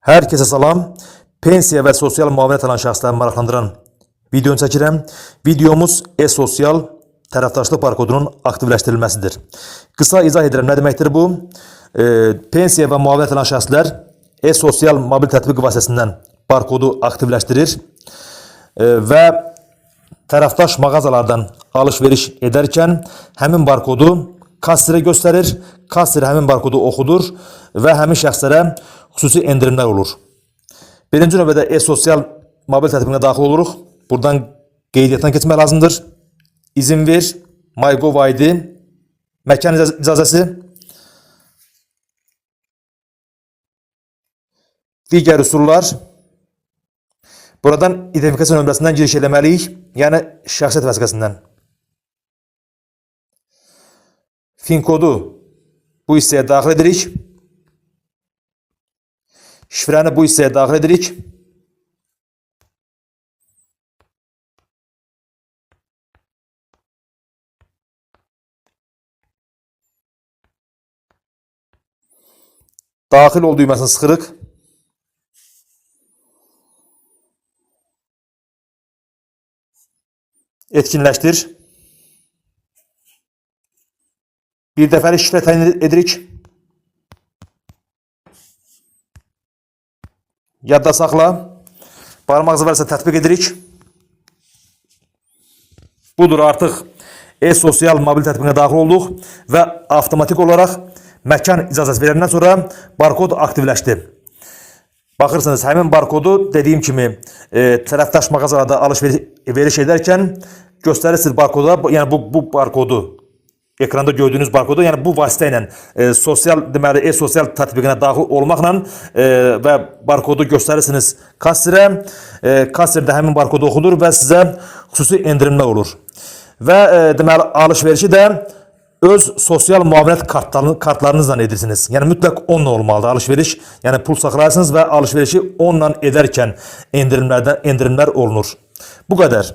Herkese salam. Pensiya ve sosial müavinət alan şəxsləri maraqlandıran videonu çəkirəm. Videomuz e-sosial tərəfdaşlıq barkodunun aktivləşdirilməsidir. Qısa izah edirəm, nə deməkdir bu? Pensiya və müavinət alan şəxslər e-sosial mobil tətbiq vasitəsindən barkodu aktivləşdirir və tərəfdaş mağazalardan alış-veriş edərkən həmin barkodu kassirə göstərir, kassir həmin barkodu oxudur və həmin şəxslərə xüsusi endirimlər olur. Birinci növbədə e-sosial mobil tətbiqinə daxil oluruq. Buradan qeydiyyatdan keçmək lazımdır. İzin ver, MyGov ID, məkan icazəsi, digər üsullar. Buradan identifikasiya nömrəsindən giriş eləməliyik, yəni şəxsiyyət vəsiqəsindən. FIN kodu bu hissəyə daxil edirik. Şifrəni bu hissəyə daxil edirik. Daxil ol düyməsini sıxırıq. Etkinləşdir. Bir dəfəlik şifrə təyin edirik. Yadda saxla. Barmaq izi varsa tətbiq edirik. Budur, artıq e-sosial mobil tətbiqinə daxil olduq və avtomatik olaraq məkan icazəsi verəndən sonra barkod aktivləşdi. Baxırsınız, həmin barkodu dediyim kimi tərəfdaş mağazalarda alış-veriş edərkən göstərirsiniz barkoda, yəni bu barkodu, ekranda gördüyünüz barkodu, yəni bu vasitə ilə sosial, deməli e-sosial tətbiqinə daxil olmaqla və barkodu göstərirsiniz kassirə, kassir də həmin barkodu oxudur və sizə xüsusi endirimlər olur. Və deməli alış-verişi də öz sosial müavinət kartlarınızla edirsiniz. Yəni mütləq onunla olmalıdır alış-veriş. Yəni pul saxlayarsınız və alış-verişi onunla edərkən endirimlər olunur. Bu qədər.